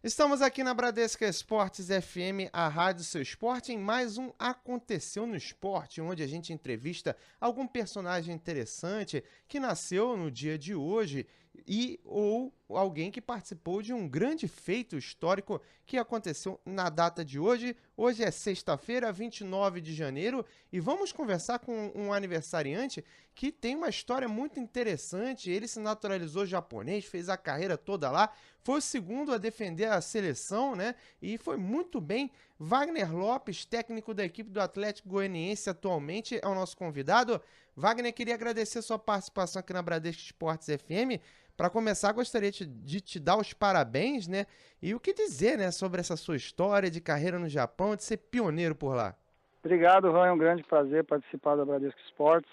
Estamos aqui na Bradesca Esportes FM, a Rádio Seu Esporte, em mais um Aconteceu no Esporte, onde a gente entrevista algum personagem interessante que nasceu no dia de hoje ou alguém que participou de um grande feito histórico que aconteceu na data de hoje. Hoje é sexta-feira, 29 de janeiro, e vamos conversar com um aniversariante que tem uma história muito interessante. Ele se naturalizou japonês, fez a carreira toda lá, foi o segundo a defender a seleção, né? E foi muito bem. Wagner Lopes, técnico da equipe do Atlético Goianiense atualmente, é o nosso convidado. Wagner, queria agradecer sua participação aqui na Bradesco Esportes FM. Para começar, gostaria de te dar os parabéns, né? E o que dizer, né, sobre essa sua história de carreira no Japão, de ser pioneiro por lá. Obrigado, Ron, é um grande prazer participar da Bradesco Esportes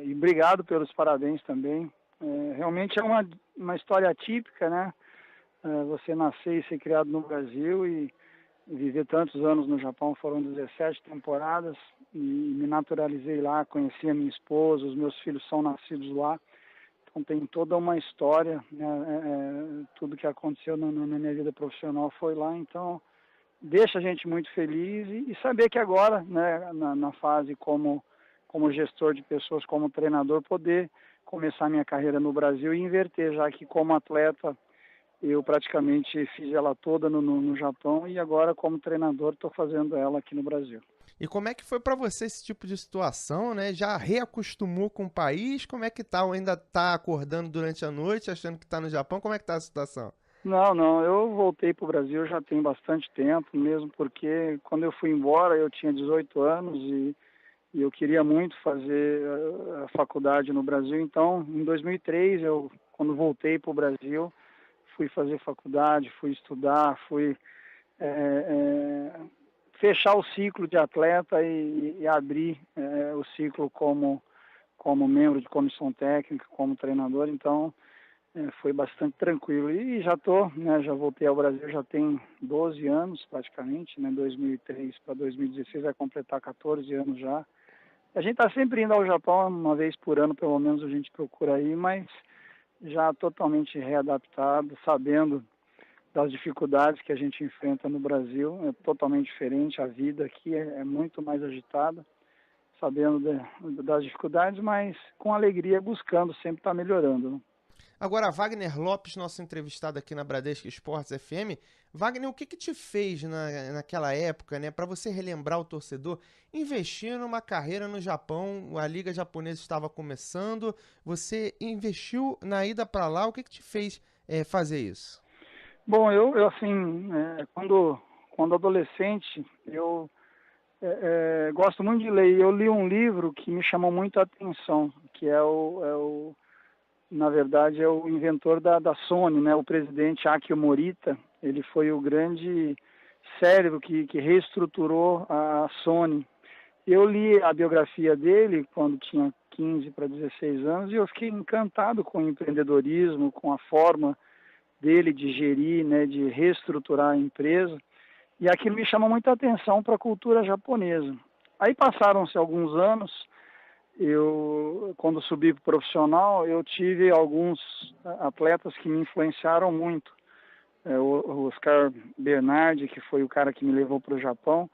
e obrigado pelos parabéns também. Realmente é uma história atípica, né? Você nascer e ser criado no Brasil e viver tantos anos no Japão, foram 17 temporadas e me naturalizei lá, conheci a minha esposa, os meus filhos são nascidos lá, então tem toda uma história, né? Tudo que aconteceu na minha vida profissional foi lá, então deixa a gente muito feliz e saber que agora, né, na fase como gestor de pessoas, como treinador, poder começar minha carreira no Brasil e inverter, já que como atleta eu praticamente fiz ela toda no Japão e agora como treinador estou fazendo ela aqui no Brasil. E como é que foi para você esse tipo de situação, né? Já reacostumou com o país? Como é que tá? Ou ainda tá acordando durante a noite, achando que tá no Japão? Como é que tá a situação? Não, eu voltei para o Brasil já tem bastante tempo, mesmo porque quando eu fui embora eu tinha 18 anos e eu queria muito fazer a faculdade no Brasil, então em 2003, quando voltei para o Brasil, fui fazer faculdade, fui estudar, fui é, é, fechar o ciclo de atleta e abrir o ciclo como membro de comissão técnica, como treinador, então foi bastante tranquilo. E já estou, né, já voltei ao Brasil, já tem 12 anos praticamente, né, 2003 para 2016 vai completar 14 anos já. A gente está sempre indo ao Japão, uma vez por ano pelo menos a gente procura ir, mas já totalmente readaptado, sabendo das dificuldades que a gente enfrenta no Brasil, é totalmente diferente, a vida aqui é muito mais agitada, sabendo das dificuldades, mas com alegria, buscando sempre estar melhorando, né? Agora, Wagner Lopes, nosso entrevistado aqui na Bradesco Esportes FM. Wagner, o que te fez naquela época, né, para você relembrar o torcedor, investir numa carreira no Japão? A Liga Japonesa estava começando, você investiu na ida para lá. O que te fez fazer isso? Bom, eu assim, quando adolescente, eu gosto muito de ler. Eu li um livro que me chamou muito a atenção, que na verdade, é o inventor da Sony, né? O presidente Akio Morita. Ele foi o grande cérebro que reestruturou a Sony. Eu li a biografia dele quando tinha 15 para 16 anos e eu fiquei encantado com o empreendedorismo, com a forma dele de gerir, né, de reestruturar a empresa. E aquilo me chamou muita atenção para a cultura japonesa. Aí passaram-se alguns anos, quando subi para o profissional, eu tive alguns atletas que me influenciaram muito. O Oscar Bernardi, que foi o cara que me levou para o Japão,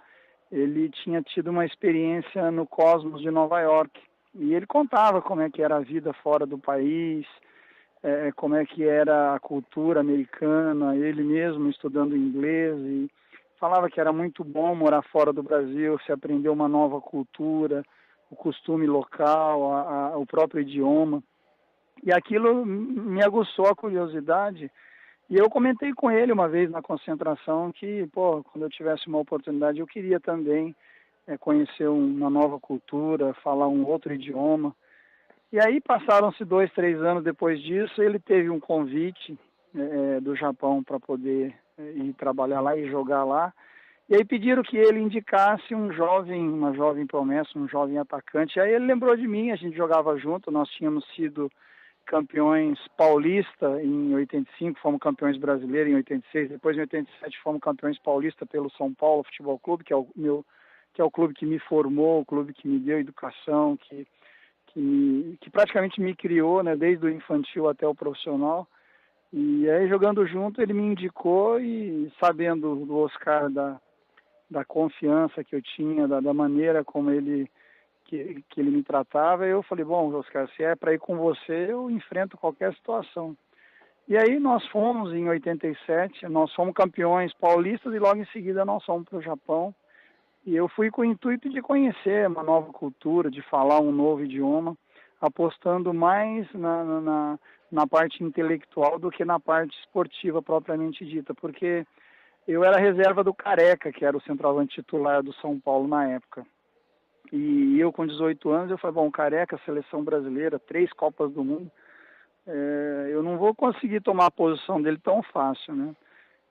ele tinha tido uma experiência no Cosmos de Nova York. E ele contava como é que era a vida fora do país, como é que era a cultura americana, ele mesmo estudando inglês, e falava que era muito bom morar fora do Brasil, se aprender uma nova cultura, o costume local, o próprio idioma. E aquilo me aguçou a curiosidade. E eu comentei com ele uma vez na concentração que, quando eu tivesse uma oportunidade, eu queria também conhecer uma nova cultura, falar um outro idioma. E aí passaram-se 2, 3 anos depois disso, ele teve um convite do Japão para poder ir trabalhar lá e jogar lá. E aí pediram que ele indicasse uma jovem promessa, um jovem atacante. E aí ele lembrou de mim, a gente jogava junto, nós tínhamos sido campeões paulista em 85, fomos campeões brasileiros em 86, depois em 87 fomos campeões paulista pelo São Paulo Futebol Clube, que é o clube que me formou, o clube que me deu educação, que praticamente me criou, né, desde o infantil até o profissional. E aí, jogando junto, ele me indicou e sabendo do Oscar, da confiança que eu tinha, da maneira como que ele me tratava, eu falei, bom, Oscar, se é para ir com você, eu enfrento qualquer situação. E aí nós fomos em 87, nós fomos campeões paulistas e logo em seguida nós fomos para o Japão. E eu fui com o intuito de conhecer uma nova cultura, de falar um novo idioma, apostando mais na parte intelectual do que na parte esportiva propriamente dita, porque eu era reserva do Careca, que era o centroavante titular do São Paulo na época. E eu com 18 anos, eu falei, bom, Careca, seleção brasileira, 3 Copas do Mundo, eu não vou conseguir tomar a posição dele tão fácil, né?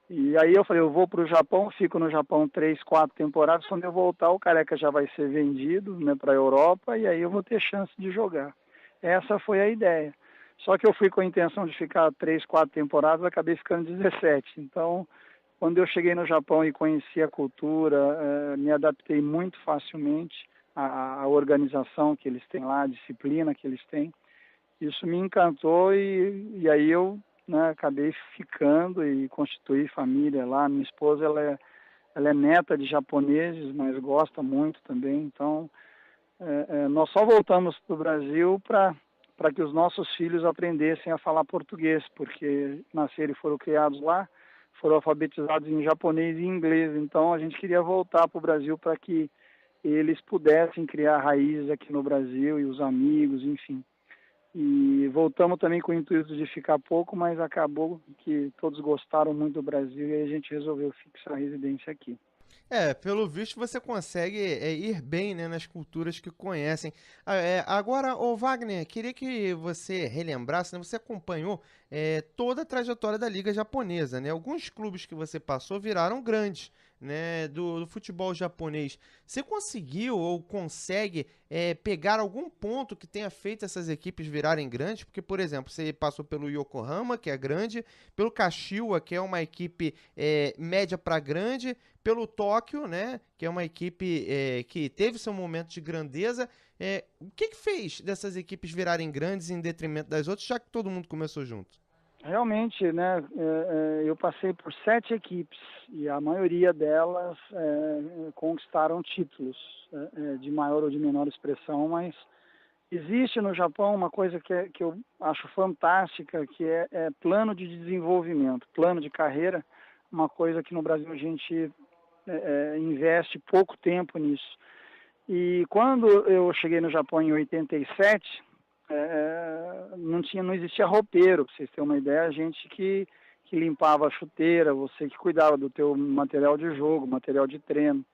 E aí eu falei, eu vou para o Japão, fico no Japão 3, 4 temporadas, quando eu voltar o Careca já vai ser vendido, né, para a Europa e aí eu vou ter chance de jogar. Essa foi a ideia. Só que eu fui com a intenção de ficar 3, 4 temporadas, acabei ficando 17. Então, quando eu cheguei no Japão e conheci a cultura, me adaptei muito facilmente à organização que eles têm lá, a disciplina que eles têm. Isso me encantou e aí eu, né, acabei ficando e constituí família lá. Minha esposa ela é neta de japoneses, mas gosta muito também. Então, nós só voltamos para o Brasil para que os nossos filhos aprendessem a falar português, porque nasceram e foram criados lá, foram alfabetizados em japonês e inglês. Então, a gente queria voltar para o Brasil para que eles pudessem criar raízes aqui no Brasil e os amigos, enfim. E voltamos também com o intuito de ficar pouco, mas acabou que todos gostaram muito do Brasil e aí a gente resolveu fixar a residência aqui. Pelo visto você consegue ir bem, né, nas culturas que conhecem. Agora, ô Wagner, queria que você relembrasse, né, você acompanhou toda a trajetória da Liga Japonesa, né? Alguns clubes que você passou viraram grandes, né, do futebol japonês. Você conseguiu ou consegue pegar algum ponto que tenha feito essas equipes virarem grandes? Porque, por exemplo, você passou pelo Yokohama, que é grande, pelo Kashiwa, que é uma equipe média para grande, pelo Tóquio, né, que é uma equipe que teve seu momento de grandeza. O que fez dessas equipes virarem grandes em detrimento das outras, já que todo mundo começou junto? Realmente, né, eu passei por 7 equipes e a maioria delas conquistaram títulos de maior ou de menor expressão, mas existe no Japão uma coisa que eu acho fantástica, que é plano de desenvolvimento, plano de carreira, uma coisa que no Brasil a gente investe pouco tempo nisso. E quando eu cheguei no Japão em 87, não existia roupeiro, para vocês terem uma ideia, a gente que limpava a chuteira, você que cuidava do teu material de jogo, material de treino.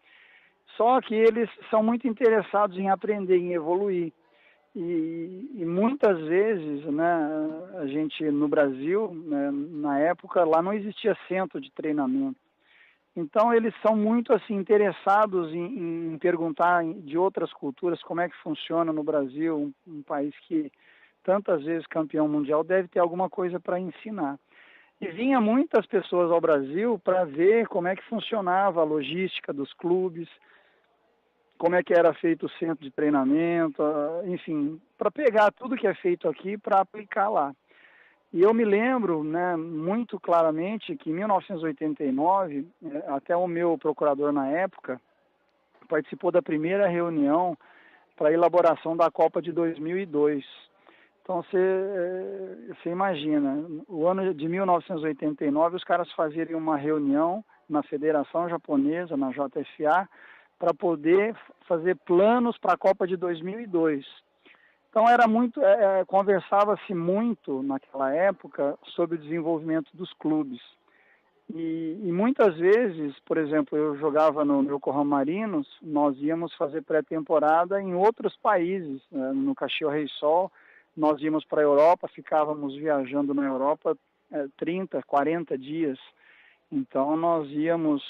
Só que eles são muito interessados em aprender, em evoluir. E muitas vezes, né, a gente no Brasil, né, na época, lá não existia centro de treinamento. Então eles são muito assim interessados em perguntar de outras culturas como é que funciona no Brasil, um país que tantas vezes campeão mundial deve ter alguma coisa para ensinar. E vinha muitas pessoas ao Brasil para ver como é que funcionava a logística dos clubes, como é que era feito o centro de treinamento, enfim, para pegar tudo que é feito aqui para aplicar lá. E eu me lembro, né, muito claramente que em 1989, até o meu procurador na época participou da primeira reunião para a elaboração da Copa de 2002. Então você imagina, o ano de 1989 os caras faziam uma reunião na Federação Japonesa, na JFA, para poder fazer planos para a Copa de 2002. Então era muito, conversava-se muito naquela época sobre o desenvolvimento dos clubes. E muitas vezes, por exemplo, eu jogava no Yokohama Marinos, nós íamos fazer pré-temporada em outros países, né? No Caxias Reysol, nós íamos para a Europa, ficávamos viajando na Europa 30, 40 dias. Então nós íamos,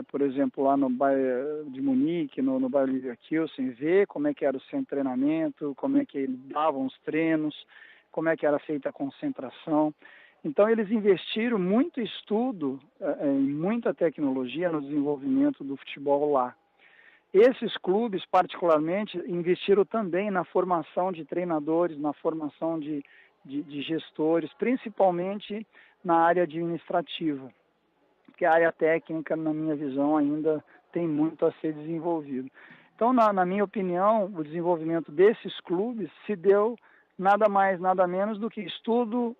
por exemplo, lá no bairro de Munique, no bairro Leverkusen, ver como é que era o centro de treinamento, como é que eles davam os treinos, como é que era feita a concentração. Então eles investiram muito estudo e muita tecnologia no desenvolvimento do futebol lá. Esses clubes, particularmente, investiram também na formação de treinadores, na formação de gestores, principalmente na área administrativa, porque a área técnica, na minha visão, ainda tem muito a ser desenvolvido. Então, na minha opinião, o desenvolvimento desses clubes se deu nada mais, nada menos do que estudo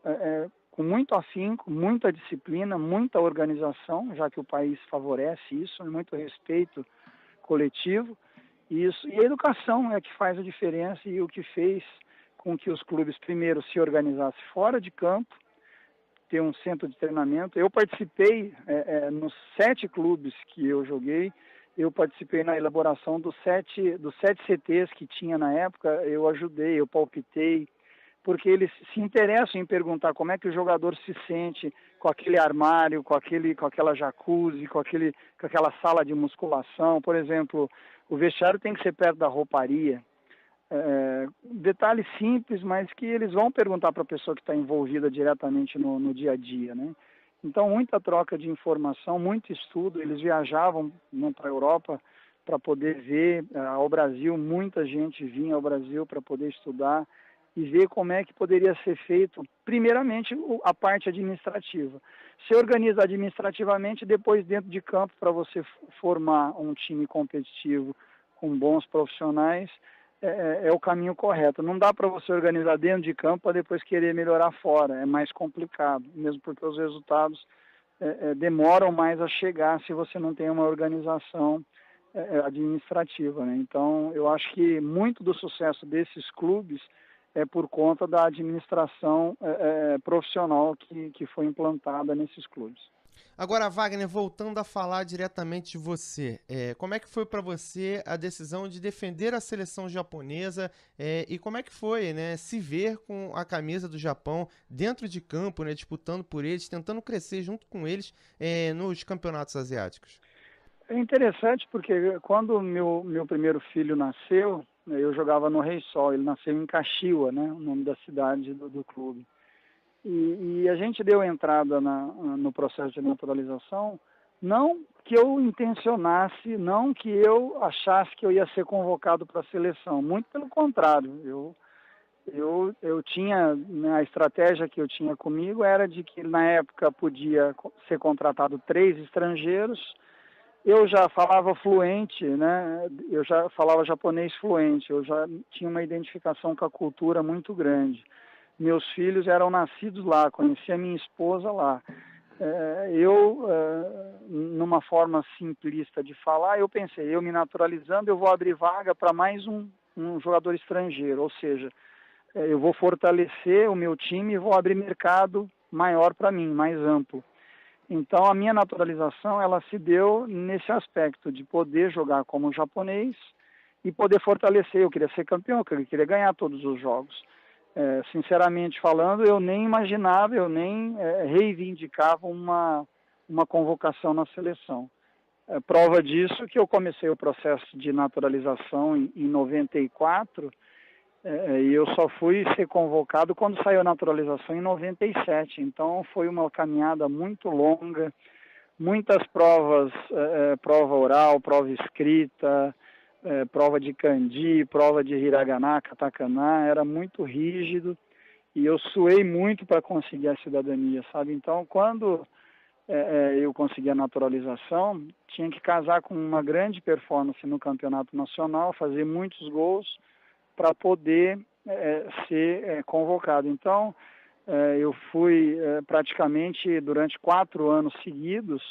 com muito afinco, muita disciplina, muita organização, já que o país favorece isso, muito respeito coletivo, isso, e a educação é que faz a diferença e o que fez com que os clubes primeiro se organizassem fora de campo, ter um centro de treinamento. Eu participei nos 7 clubes que eu joguei, eu participei na elaboração dos 7 CTs que tinha na época, eu ajudei, eu palpitei, porque eles se interessam em perguntar como é que o jogador se sente com aquele armário, com aquela jacuzzi, com aquela sala de musculação. Por exemplo, o vestiário tem que ser perto da rouparia. Detalhes simples, mas que eles vão perguntar para a pessoa que está envolvida diretamente no dia a dia, né? Então, muita troca de informação, muito estudo. Eles viajavam para a Europa para poder ver ao Brasil, muita gente vinha ao Brasil para poder estudar e ver como é que poderia ser feito, primeiramente, a parte administrativa. Se organiza administrativamente, depois dentro de campo, para você formar um time competitivo com bons profissionais, é o caminho correto. Não dá para você organizar dentro de campo para depois querer melhorar fora, é mais complicado, mesmo porque os resultados demoram mais a chegar se você não tem uma organização administrativa, né? Então, eu acho que muito do sucesso desses clubes é por conta da administração profissional que foi implantada nesses clubes. Agora, Wagner, voltando a falar diretamente de você, como é que foi para você a decisão de defender a seleção japonesa e como é que foi, né, se ver com a camisa do Japão dentro de campo, né, disputando por eles, tentando crescer junto com eles nos campeonatos asiáticos? É interessante porque quando meu primeiro filho nasceu, eu jogava no Rei Sol, ele nasceu em Kashiwa, né, o nome da cidade do clube. E a gente deu entrada no processo de naturalização, não que eu intencionasse, não que eu achasse que eu ia ser convocado para a seleção, muito pelo contrário. Eu tinha, né, a estratégia que eu tinha comigo era de que na época podia ser contratado 3 estrangeiros. Eu já falava fluente, né? Eu já falava japonês fluente, eu já tinha uma identificação com a cultura muito grande. Meus filhos eram nascidos lá, conheci a minha esposa lá. Numa forma simplista de falar, eu pensei, eu me naturalizando, eu vou abrir vaga para mais um jogador estrangeiro, ou seja, eu vou fortalecer o meu time e vou abrir mercado maior para mim, mais amplo. Então, a minha naturalização, ela se deu nesse aspecto de poder jogar como japonês e poder fortalecer. Eu queria ser campeão, eu queria ganhar todos os jogos. Sinceramente falando, eu nem imaginava, eu nem reivindicava uma convocação na seleção. Prova disso que eu comecei o processo de naturalização em 94, e eu só fui ser convocado quando saiu a naturalização em 97. Então foi uma caminhada muito longa, muitas provas, prova oral, prova escrita, prova de kanji, prova de hiragana, katakana, era muito rígido e eu suei muito para conseguir a cidadania, sabe? Então, quando eu consegui a naturalização, tinha que casar com uma grande performance no campeonato nacional, fazer muitos gols para poder ser convocado. Então, eu fui praticamente durante 4 anos seguidos.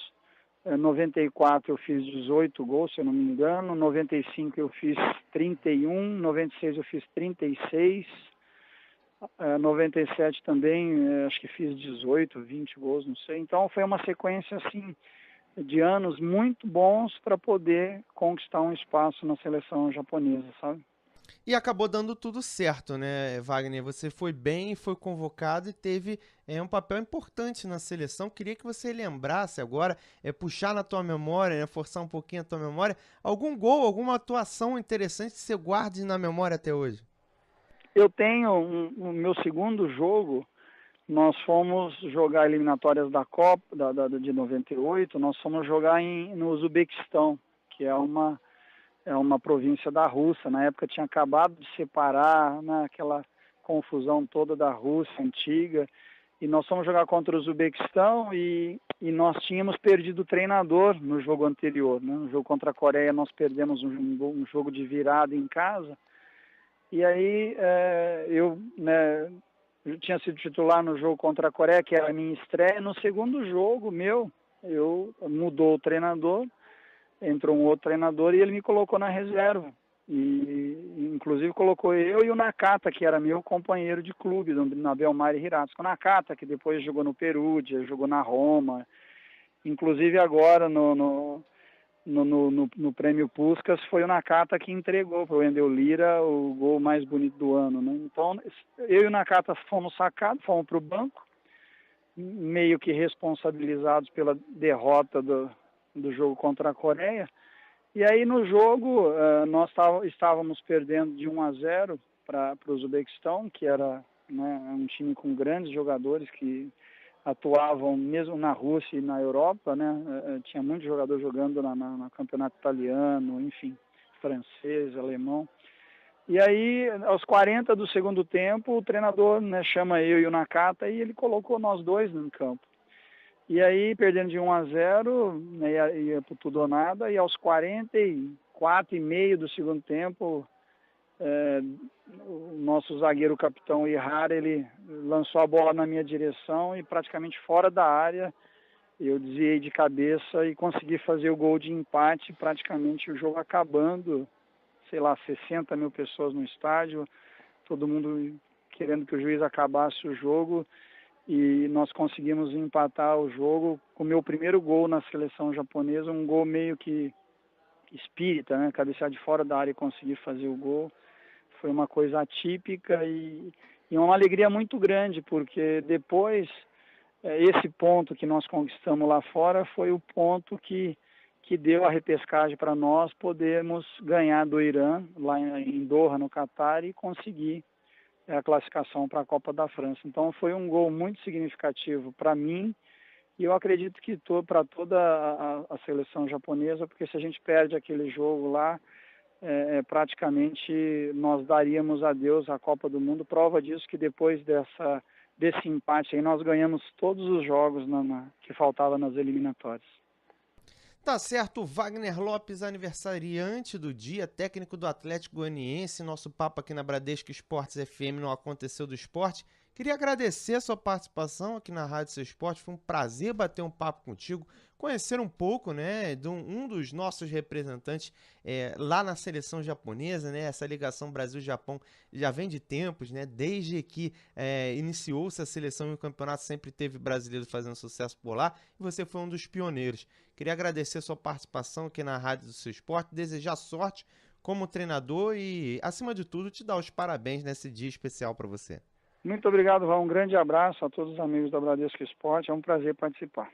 94 eu fiz 18 gols, se eu não me engano, 95 eu fiz 31, 96 eu fiz 36, 97 também, acho que fiz 18, 20 gols, não sei. Então foi uma sequência assim de anos muito bons para poder conquistar um espaço na seleção japonesa, sabe? E acabou dando tudo certo, né, Wagner? Você foi bem, foi convocado e teve um papel importante na seleção. Queria que você lembrasse agora, puxar na tua memória, né, forçar um pouquinho a tua memória, algum gol, alguma atuação interessante que você guarde na memória até hoje. Eu tenho o meu segundo jogo, nós fomos jogar eliminatórias da Copa de 98, nós fomos jogar no Uzbequistão, que é uma província da Rússia. Na época tinha acabado de separar, né, aquela confusão toda da Rússia antiga, E nós fomos jogar contra o Uzbequistão e nós tínhamos perdido o treinador no jogo anterior, né? No jogo contra a Coreia nós perdemos um jogo de virada em casa. E aí eu tinha sido titular no jogo contra a Coreia, que era a minha estreia. No segundo jogo mudou o treinador, entrou um outro treinador e ele me colocou na reserva. E inclusive colocou eu e o Nakata, que era meu companheiro de clube, na Belmar e Hiratsuka. O Nakata, que depois jogou no Perugia, jogou na Roma. Inclusive agora no Prêmio Puskás foi o Nakata que entregou para o Wendel Lira o gol mais bonito do ano, né? Então eu e o Nakata fomos sacados, fomos para o banco, meio que responsabilizados pela derrota do jogo contra a Coreia. E aí no jogo nós estávamos perdendo de 1-0 para o Uzbequistão, que era, né, um time com grandes jogadores que atuavam mesmo na Rússia e na Europa, né? Tinha muitos jogadores jogando no campeonato italiano, enfim, francês, alemão. E aí, aos 40 do segundo tempo, o treinador, né, chama eu e o Nakata e ele colocou nós dois no campo. E aí, perdendo de 1-0, né, ia por tudo ou nada, e aos 44,5 do segundo tempo, o nosso zagueiro capitão Ihara, ele lançou a bola na minha direção e praticamente fora da área, eu desviei de cabeça e consegui fazer o gol de empate, praticamente o jogo acabando, sei lá, 60 mil pessoas no estádio, todo mundo querendo que o juiz acabasse o jogo. E nós conseguimos empatar o jogo com o meu primeiro gol na seleção japonesa, um gol meio que espírita, né? Cabecear de fora da área e conseguir fazer o gol. Foi uma coisa atípica e uma alegria muito grande, porque depois, esse ponto que nós conquistamos lá fora foi o ponto que deu a repescagem para nós podermos ganhar do Irã, lá em Doha, no Catar, e conseguir a classificação para a Copa da França. Então foi um gol muito significativo para mim e eu acredito que para toda a seleção japonesa, porque se a gente perde aquele jogo lá, praticamente nós daríamos adeus à Copa do Mundo. Prova disso que depois desse empate aí nós ganhamos todos os jogos que faltavam nas eliminatórias. Tá certo, Wagner Lopes, aniversariante do dia, técnico do Atlético Goianiense, nosso papo aqui na Bradesco Esportes FM no Aconteceu do Esporte. Queria agradecer a sua participação aqui na Rádio Seu Esporte, foi um prazer bater um papo contigo, conhecer um pouco, né, de um dos nossos representantes lá na seleção japonesa, né, essa ligação Brasil-Japão já vem de tempos, né, desde que iniciou-se a seleção e o campeonato sempre teve brasileiro fazendo sucesso por lá, e você foi um dos pioneiros. Queria agradecer a sua participação aqui na Rádio do Seu Esporte, desejar sorte como treinador e, acima de tudo, te dar os parabéns nesse dia especial para você. Muito obrigado, Val. Um grande abraço a todos os amigos da Bradesco Esporte. É um prazer participar.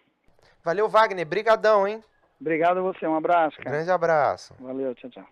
Valeu, Wagner. Brigadão, hein? Obrigado a você. Um abraço, cara. Grande abraço. Valeu. Tchau, tchau.